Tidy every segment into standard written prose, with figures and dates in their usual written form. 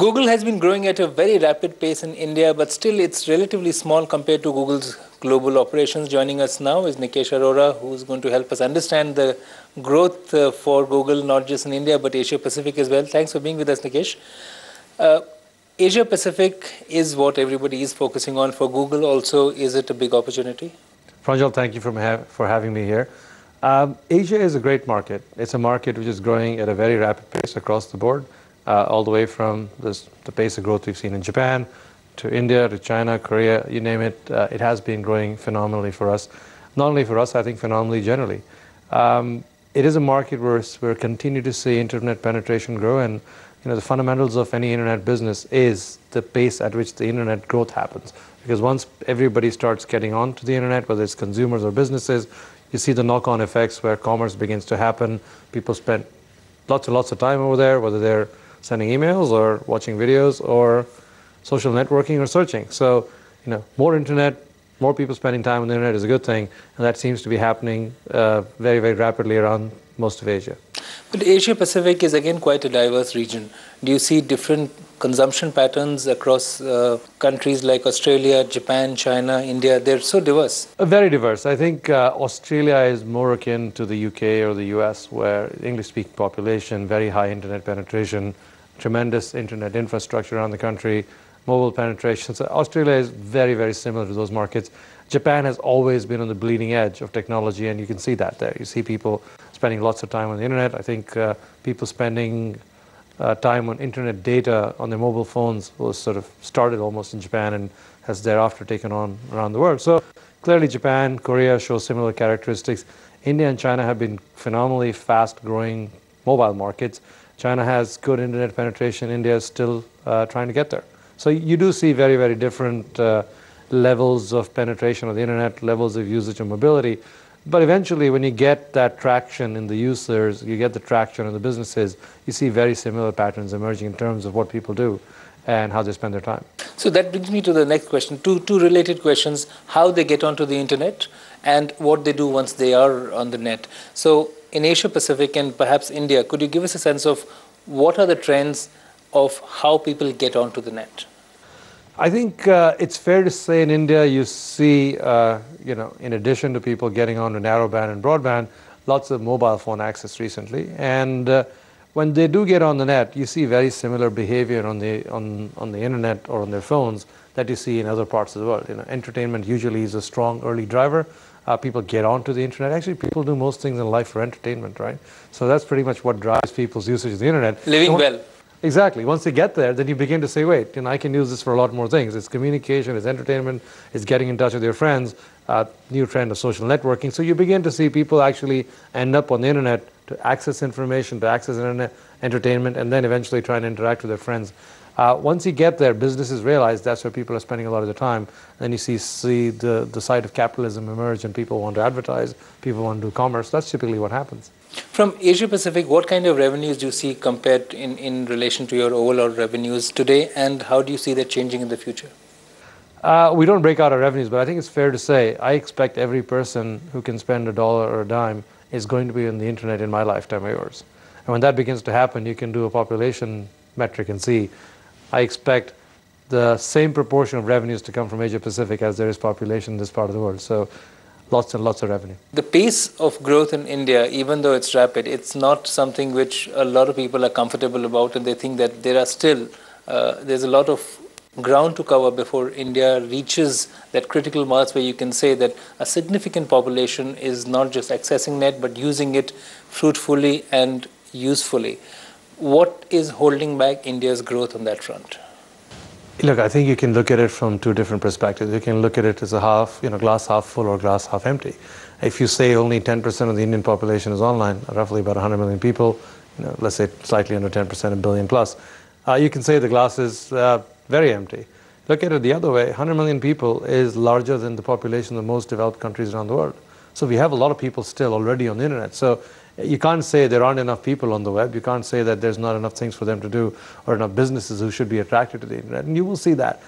Google has been growing at a very rapid pace in India, but still it's relatively small compared to Google's global operations. Joining us now is Nikesh Arora, who is going to help us understand the growth for Google, not just in India, but Asia Pacific as well. Thanks for being with us, Nikesh. Asia Pacific is what everybody is focusing on. For Google also, is it a big opportunity? Pranjal, thank you for having me here. Asia is a great market. It's a market which is growing at a very rapid pace across the board. All the way from the pace of growth we've seen in Japan, to India, to China, Korea, you name it. It has been growing phenomenally for us. Not only for us, I think phenomenally generally. It is a market where we continue to see internet penetration grow, and the fundamentals of any internet business is the pace at which the internet growth happens. Because once everybody starts getting onto the internet, whether it's consumers or businesses, you see the knock-on effects where commerce begins to happen. People spend lots and lots of time over there, whether they're sending emails or watching videos or social networking or searching. So, more internet, more people spending time on the internet is a good thing, and that seems to be happening very, very rapidly around most of Asia. But Asia Pacific is again quite a diverse region. Do you see different consumption patterns across countries like Australia, Japan, China, India? They're so diverse. Very diverse. I think Australia is more akin to the UK or the US, where English-speaking population, very high internet penetration, tremendous internet infrastructure around the country, mobile penetration. So Australia is very, very similar to those markets. Japan has always been on the bleeding edge of technology, and you can see that there. You see people spending lots of time on the internet. I think people spending time on internet data on their mobile phones was sort of started almost in Japan and has thereafter taken on around the world. So clearly Japan, Korea show similar characteristics. India and China have been phenomenally fast-growing mobile markets. China has good internet penetration. India is still trying to get there. So you do see very, very different levels of penetration of the internet, levels of usage and mobility. But eventually, when you get that traction in the users, you get the traction in the businesses, you see very similar patterns emerging in terms of what people do and how they spend their time. So that brings me to the next question. Two related questions: how they get onto the internet and what they do once they are on the net. So in Asia Pacific and perhaps India, could you give us a sense of what are the trends of how people get onto the net? I think it's fair to say in India you see, in addition to people getting onto narrowband and broadband, lots of mobile phone access recently. And when they do get on the net, you see very similar behavior on the internet or on their phones that you see in other parts of the world. Entertainment usually is a strong early driver. People get onto the internet. Actually, people do most things in life for entertainment, right? So that's pretty much what drives people's usage of the internet. Living well. Exactly. Once you get there, then you begin to say, wait, I can use this for a lot more things. It's communication, it's entertainment, it's getting in touch with your friends, new trend of social networking. So you begin to see people actually end up on the internet to access information, to access internet entertainment, and then eventually try and interact with their friends. Once you get there, businesses realize that's where people are spending a lot of their time. Then you see the side of capitalism emerge, and people want to advertise, people want to do commerce. That's typically what happens. From Asia Pacific, what kind of revenues do you see compared in relation to your overall revenues today, and how do you see that changing in the future? We don't break out our revenues, but I think it's fair to say I expect every person who can spend $1 or a dime is going to be on the internet in my lifetime or yours. And when that begins to happen, you can do a population metric and see I expect the same proportion of revenues to come from Asia Pacific as there is population in this part of the world. So lots and lots of revenue. The pace of growth in India, even though it's rapid, it's not something which a lot of people are comfortable about, and they think that there are still, there's a lot of ground to cover before India reaches that critical mass where you can say that a significant population is not just accessing net, but using it fruitfully and usefully. What is holding back India's growth on that front? Look, I think you can look at it from two different perspectives. You can look at it as a glass half full or glass half empty. If you say only 10% of the Indian population is online, roughly about 100 million people, let's say slightly under 10%, a billion plus, you can say the glass is very empty. Look at it the other way. 100 million people is larger than the population of the most developed countries around the world. So we have a lot of people still already on the internet. So you can't say there aren't enough people on the web. You can't say that there's not enough things for them to do or enough businesses who should be attracted to the internet. And you will see that.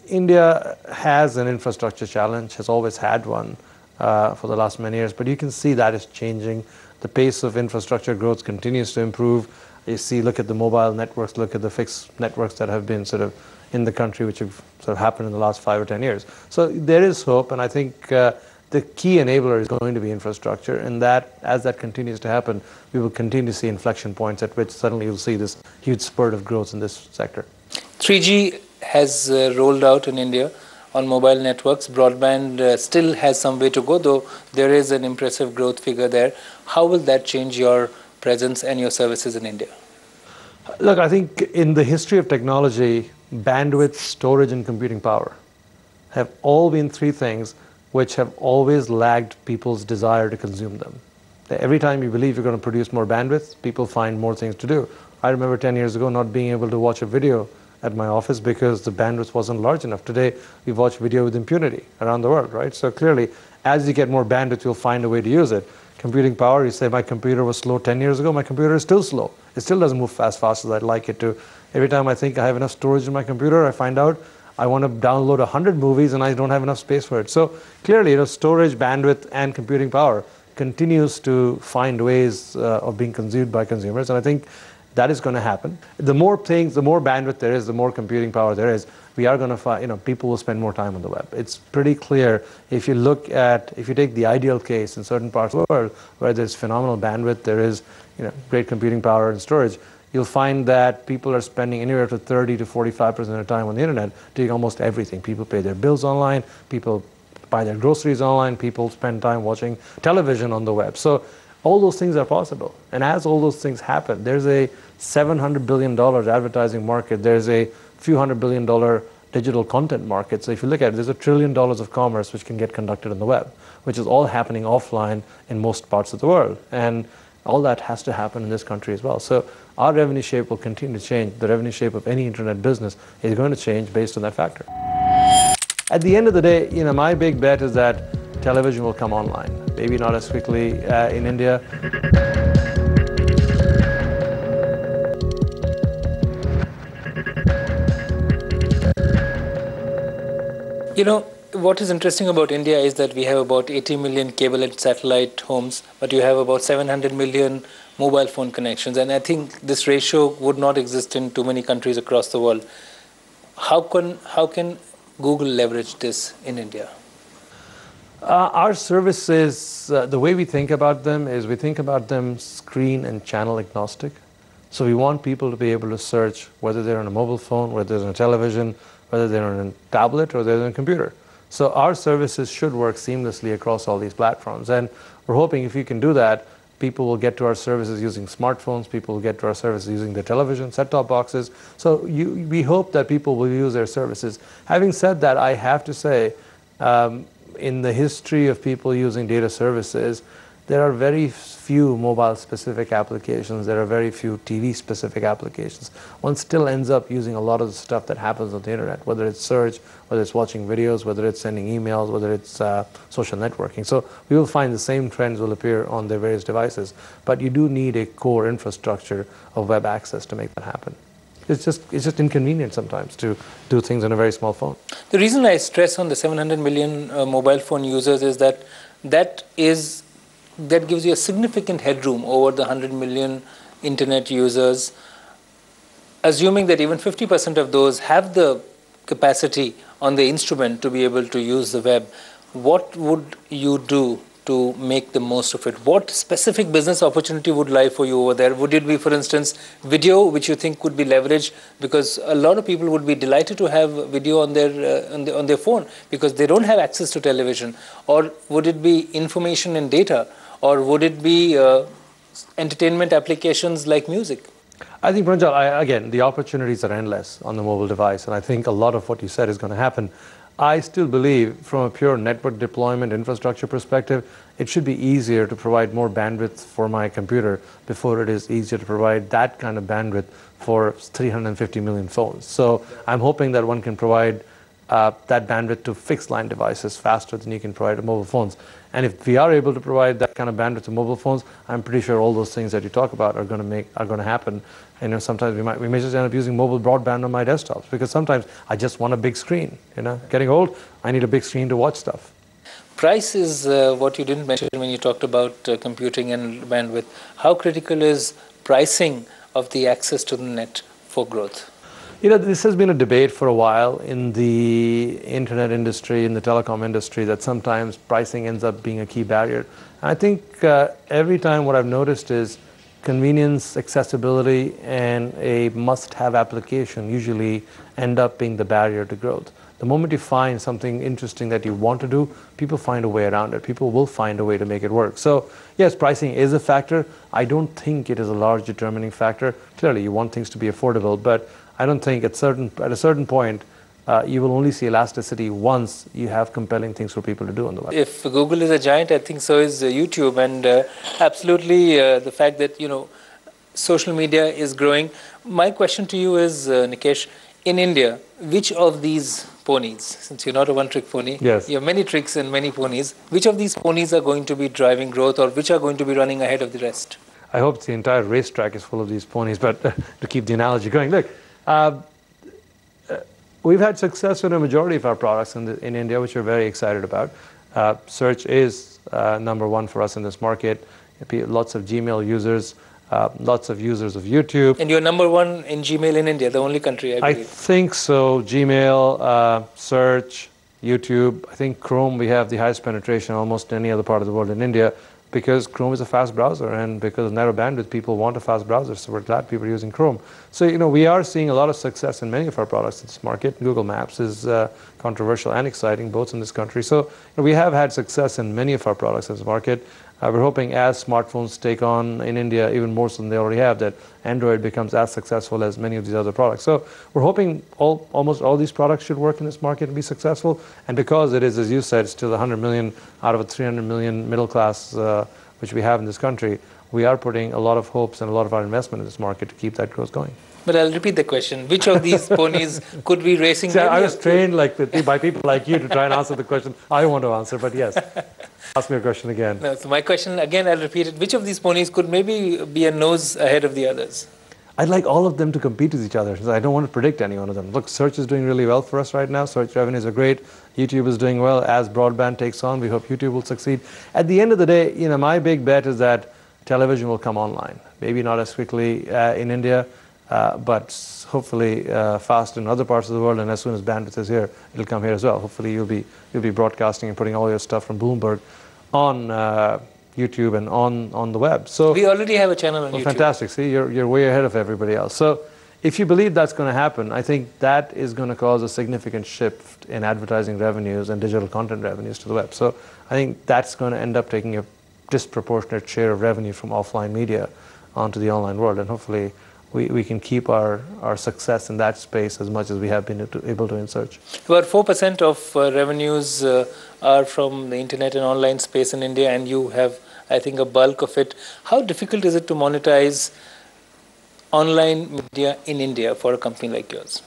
India has an infrastructure challenge, has always had one for the last many years, but you can see that is changing. The pace of infrastructure growth continues to improve. You see, look at the mobile networks, look at the fixed networks that have been sort of in the country, which have sort of happened in the last 5 or 10 years. So there is hope, and I think the key enabler is going to be infrastructure, and that as that continues to happen, we will continue to see inflection points at which suddenly you'll see this huge spurt of growth in this sector. 3G has rolled out in India on mobile networks. Broadband still has some way to go, though there is an impressive growth figure there. How will that change your presence and your services in India? Look, I think in the history of technology, bandwidth, storage, and computing power have all been three things which have always lagged people's desire to consume them. Every time you believe you're going to produce more bandwidth, people find more things to do. I remember 10 years ago not being able to watch a video at my office because the bandwidth wasn't large enough. Today, we watch video with impunity around the world, right? So clearly, as you get more bandwidth, you'll find a way to use it. Computing power, you say my computer was slow 10 years ago, my computer is still slow. It still doesn't move as fast as I'd like it to. Every time I think I have enough storage in my computer, I find out I want to download 100 movies and I don't have enough space for it. So clearly, storage, bandwidth, and computing power continues to find ways of being consumed by consumers, and I think that is going to happen. The more things, the more bandwidth there is, the more computing power there is, we are going to find, people will spend more time on the web. It's pretty clear if you look at, if you take the ideal case in certain parts of the world where there's phenomenal bandwidth, there is, great computing power and storage, you'll find that people are spending anywhere from 30 to 45% of their time on the internet doing almost everything. People pay their bills online, people buy their groceries online, people spend time watching television on the web. So all those things are possible. And as all those things happen, there's a $700 billion advertising market. There's a few $100 billion digital content market. So if you look at it, there's $1 trillion of commerce which can get conducted on the web, which is all happening offline in most parts of the world. And all that has to happen in this country as well. So our revenue shape will continue to change. The revenue shape of any internet business is going to change based on that factor. At the end of the day, my big bet is that television will come online. Maybe not as quickly in India. What is interesting about India is that we have about 80 million cable and satellite homes, but you have about 700 million mobile phone connections. And I think this ratio would not exist in too many countries across the world. How can Google leverage this in India? Our services, the way we think about them is we think about them screen and channel agnostic. So we want people to be able to search whether they're on a mobile phone, whether they're on a television, whether they're on a tablet or they're on a computer. So our services should work seamlessly across all these platforms. And we're hoping if you can do that, people will get to our services using smartphones, people will get to our services using their television, set-top boxes. So we hope that people will use their services. Having said that, I have to say, in the history of people using data services, there are very few mobile-specific applications. There are very few TV-specific applications. One still ends up using a lot of the stuff that happens on the internet, whether it's search, whether it's watching videos, whether it's sending emails, whether it's social networking. So we will find the same trends will appear on their various devices. But you do need a core infrastructure of web access to make that happen. It's just inconvenient sometimes to do things on a very small phone. The reason I stress on the 700 million mobile phone users is that gives you a significant headroom over the 100 million internet users. Assuming that even 50% of those have the capacity on the instrument to be able to use the web, what would you do to make the most of it? What specific business opportunity would lie for you over there? Would it be, for instance, video, which you think could be leveraged? Because a lot of people would be delighted to have video on their phone because they don't have access to television. Or would it be information and data? Or would it be entertainment applications like music? I think, Pranjal, again, the opportunities are endless on the mobile device, and I think a lot of what you said is going to happen. I still believe, from a pure network deployment infrastructure perspective, it should be easier to provide more bandwidth for my computer before it is easier to provide that kind of bandwidth for 350 million phones. So I'm hoping that one can provide that bandwidth to fixed line devices faster than you can provide to mobile phones. And if we are able to provide that kind of bandwidth to mobile phones, I'm pretty sure all those things that you talk about are going to happen. Sometimes we may just end up using mobile broadband on my desktops because sometimes I just want a big screen. Getting old, I need a big screen to watch stuff. Price is what you didn't mention when you talked about computing and bandwidth. How critical is pricing of the access to the net for growth? This has been a debate for a while in the internet industry, in the telecom industry, that sometimes pricing ends up being a key barrier. And I think every time what I've noticed is convenience, accessibility, and a must-have application usually end up being the barrier to growth. The moment you find something interesting that you want to do, people find a way around it. People will find a way to make it work. So yes, pricing is a factor. I don't think it is a large determining factor. Clearly, you want things to be affordable, but I don't think at a certain point you will only see elasticity once you have compelling things for people to do on the web. If Google is a giant, I think so is YouTube, and absolutely the fact that social media is growing. My question to you is, Nikesh, in India, which of these ponies, since you're not a one-trick pony, yes, you have many tricks and many ponies, which of these ponies are going to be driving growth, or which are going to be running ahead of the rest? I hope the entire racetrack is full of these ponies, but to keep the analogy going, look, we've had success with a majority of our products in India, which we're very excited about. Search is number one for us in this market. Lots of Gmail users, lots of users of YouTube. And you're number one in Gmail in India, the only country, I believe. I think so. Gmail, Search, YouTube. I think Chrome, we have the highest penetration almost any other part of the world in India, because Chrome is a fast browser, and because of narrow bandwidth, people want a fast browser, so we're glad people are using Chrome. So, we are seeing a lot of success in many of our products in this market. Google Maps is controversial and exciting, both in this country. So, we have had success in many of our products in this market. We're hoping as smartphones take on in India, even more so than they already have, that Android becomes as successful as many of these other products. So we're hoping almost all these products should work in this market and be successful. And because it is, as you said, still 100 million out of a 300 million middle class, which we have in this country, we are putting a lot of hopes and a lot of our investment in this market to keep that growth going. But I'll repeat the question. Which of these ponies could be racing? See, I was trained by people like you to try and answer the question I want to answer, but yes. Ask me a question again. No, so my question, again, I'll repeat it. Which of these ponies could maybe be a nose ahead of the others? I'd like all of them to compete with each other. So I don't want to predict any one of them. Look, search is doing really well for us right now. Search revenues are great. YouTube is doing well. As broadband takes on, we hope YouTube will succeed. At the end of the day, my big bet is that television will come online. Maybe not as quickly in India, but hopefully fast in other parts of the world, and as soon as bandwidth is here, it'll come here as well. Hopefully you'll be broadcasting and putting all your stuff from Bloomberg on YouTube and on the web. So we already have a channel on YouTube. Fantastic. See, you're way ahead of everybody else. So if you believe that's going to happen, I think that is going to cause a significant shift in advertising revenues and digital content revenues to the web. So I think that's going to end up taking a disproportionate share of revenue from offline media onto the online world, and hopefully we can keep our success in that space as much as we have been able to in search. About 4% of revenues are from the internet and online space in India, and you have, I think, a bulk of it. How difficult is it to monetize online media in India for a company like yours?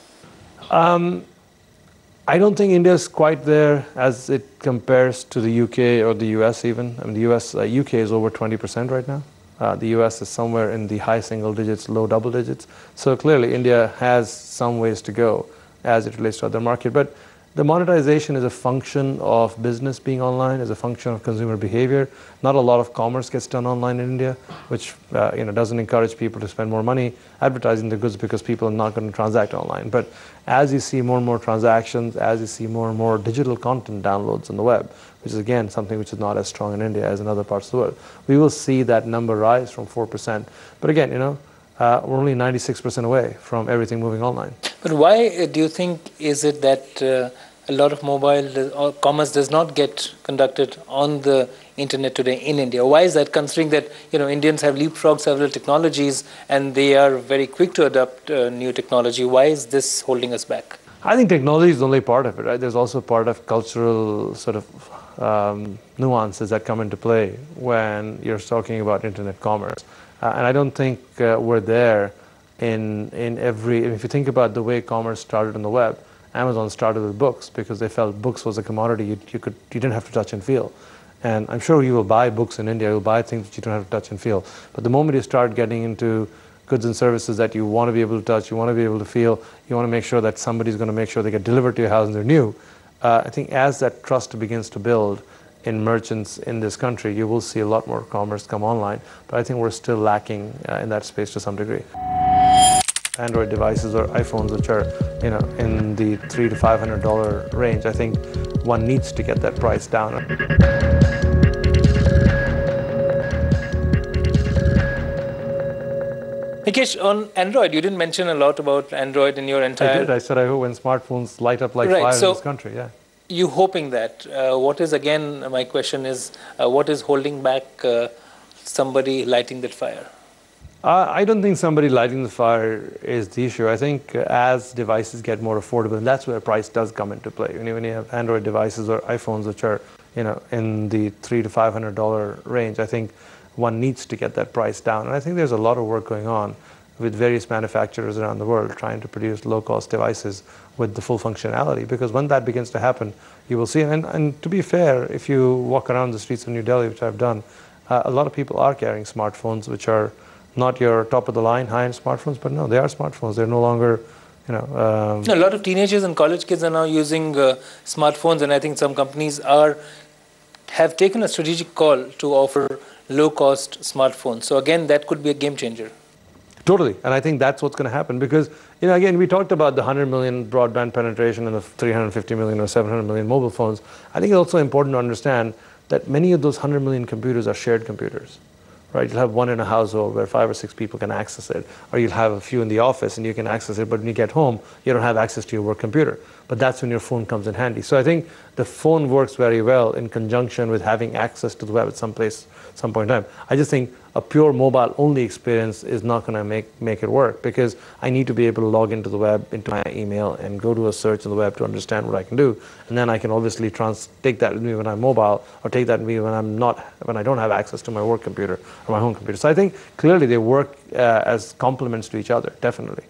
I don't think India is quite there as it compares to the UK or the US even. I mean, the UK is over 20% right now. The US is somewhere in the high single digits, low double digits. So clearly India has some ways to go as it relates to other market. But the monetization is a function of business being online, is a function of consumer behavior. Not a lot of commerce gets done online in India, which doesn't encourage people to spend more money advertising their goods because people are not going to transact online. But as you see more and more transactions, as you see more and more digital content downloads on the web, which is again something which is not as strong in India as in other parts of the world, we will see that number rise from 4%. But again, we're only 96% away from everything moving online. But why do you think is it that a lot of mobile commerce does not get conducted on the internet today in India? Why is that, considering that Indians have leapfrogged several technologies and they are very quick to adopt new technology? Why is this holding us back? I think technology is only part of it, right? There's also part of cultural sort of nuances that come into play when you're talking about internet commerce. And I don't think we're there in every. If you think about the way commerce started on the web, Amazon started with books because they felt books was a commodity you didn't have to touch and feel. And I'm sure you will buy books in India, you'll buy things that you don't have to touch and feel. But the moment you start getting into goods and services that you want to be able to touch, you want to be able to feel, you want to make sure that somebody's going to make sure they get delivered to your house and they're new, I think as that trust begins to build in merchants in this country, you will see a lot more commerce come online. But I think we're still lacking in that space to some degree. Android devices or iPhones, which are in the $300 to $500 range, I think one needs to get that price down. Nikesh, on Android, you didn't mention a lot about Android in your entire... I did. I said I hope when smartphones light up like fire in this country, yeah. You hoping that? What is, again, my question is, what is holding back somebody lighting that fire? I don't think somebody lighting the fire is the issue. I think as devices get more affordable, and that's where price does come into play. When you have Android devices or iPhones, which are in the $300 to $500 range, I think one needs to get that price down. And I think there's a lot of work going on with various manufacturers around the world trying to produce low-cost devices with the full functionality. Because when that begins to happen, you will see. And to be fair, if you walk around the streets of New Delhi, which I've done, a lot of people are carrying smartphones, which are not your top-of-the-line high-end smartphones, but no, they are smartphones. They're no longer, a lot of teenagers and college kids are now using smartphones, and I think some companies have taken a strategic call to offer low-cost smartphones. So again, that could be a game changer. Totally, and I think that's what's going to happen because, again, we talked about the 100 million broadband penetration and the 350 million or 700 million mobile phones. I think it's also important to understand that many of those 100 million computers are shared computers. Right, you'll have one in a household where 5 or 6 people can access it, or you'll have a few in the office and you can access it, but when you get home, you don't have access to your work computer. But that's when your phone comes in handy. So I think the phone works very well in conjunction with having access to the web at some point in time. I just think a pure mobile-only experience is not going to make it work because I need to be able to log into the web, into my email, and go to a search on the web to understand what I can do. And then I can obviously take that with me when I'm mobile, or take that with me when I don't have access to my work computer or my home computer. So I think clearly they work as complements to each other, definitely.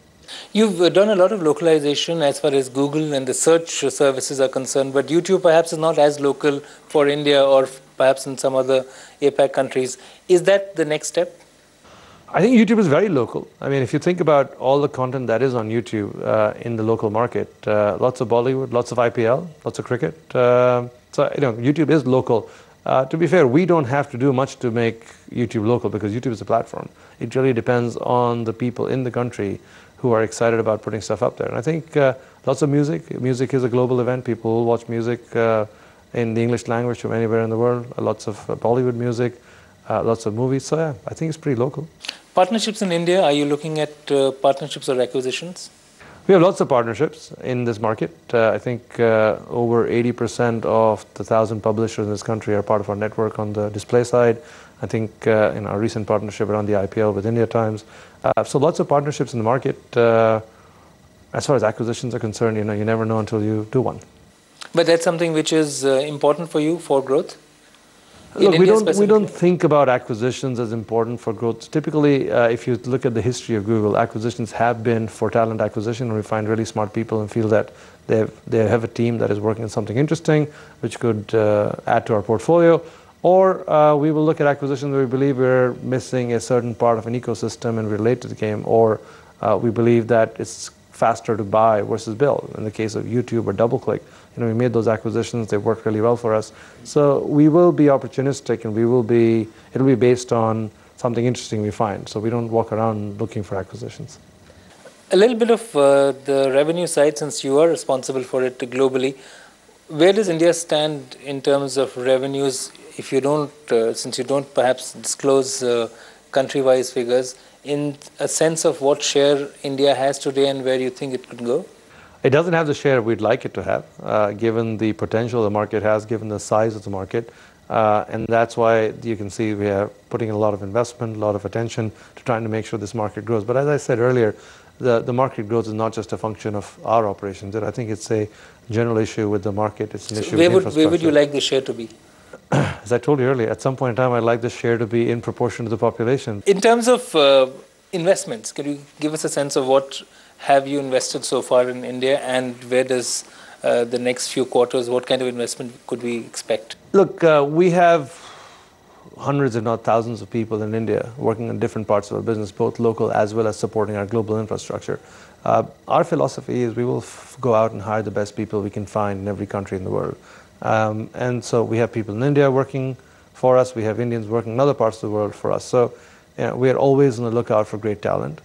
You've done a lot of localization as far as Google and the search services are concerned, but YouTube perhaps is not as local for India or perhaps in some other APAC countries. Is that the next step? I think YouTube is very local. I mean, if you think about all the content that is on YouTube in the local market, lots of Bollywood, lots of IPL, lots of cricket. So, YouTube is local. To be fair, we don't have to do much to make YouTube local because YouTube is a platform. It really depends on the people in the country who are excited about putting stuff up there. And I think lots of music. Music is a global event. People will watch music in the English language from anywhere in the world. Lots of Bollywood music, lots of movies. So yeah, I think it's pretty local. Partnerships in India, are you looking at partnerships or acquisitions? We have lots of partnerships in this market. I think over 80% of the 1,000 publishers in this country are part of our network on the display side. I think in our recent partnership around the IPL with India Times. So lots of partnerships in the market. As far as acquisitions are concerned, you never know until you do one. But that's something which is important for you for growth? Look, we don't think about acquisitions as important for growth. Typically, if you look at the history of Google, acquisitions have been for talent acquisition, and we find really smart people and feel that they have a team that is working on something interesting, which could add to our portfolio. Or we will look at acquisitions where we believe we're missing a certain part of an ecosystem and relate to the game, or we believe that it's faster to buy versus build. In the case of YouTube or DoubleClick, we made those acquisitions, they worked really well for us. So we will be opportunistic, and it'll be based on something interesting we find. So we don't walk around looking for acquisitions. A little bit of the revenue side, since you are responsible for it globally. Where does India stand in terms of revenues, if you don't, since you don't perhaps disclose country-wise figures, in a sense of what share India has today and where you think it could go? It doesn't have the share we'd like it to have, given the potential the market has, given the size of the market. And that's why you can see we are putting in a lot of investment, a lot of attention to trying to make sure this market grows. But as I said earlier, the market growth is not just a function of our operations. I think it's a general issue with the market. It's an issue with infrastructure. Where would you like the share to be? As I told you earlier, at some point in time, I'd like the share to be in proportion to the population. In terms of investments, can you give us a sense of what have you invested so far in India, and where does the next few quarters, what kind of investment could we expect? Look, we have hundreds if not thousands of people in India working on different parts of our business, both local as well as supporting our global infrastructure. Our philosophy is we will go out and hire the best people we can find in every country in the world. And so we have people in India working for us. We have Indians working in other parts of the world for us. So we are always on the lookout for great talent.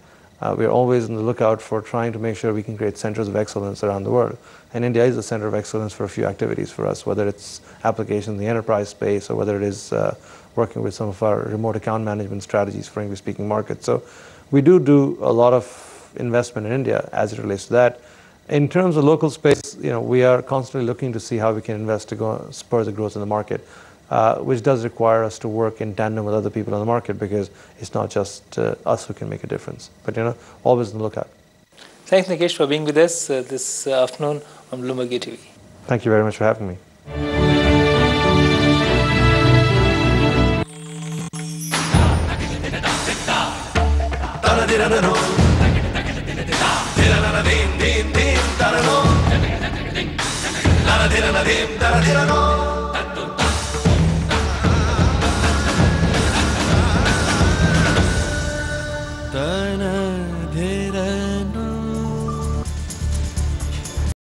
We are always on the lookout for trying to make sure we can create centers of excellence around the world. And India is a center of excellence for a few activities for us, whether it's applications in the enterprise space or whether it is working with some of our remote account management strategies for English-speaking markets. So we do a lot of investment in India as it relates to that. In terms of local space, we are constantly looking to see how we can invest to spur the growth in the market, which does require us to work in tandem with other people in the market because it's not just us who can make a difference. But always on the lookout. Thanks, Nikesh, for being with us this afternoon on Bloomberg UTV. Thank you very much for having me. Dum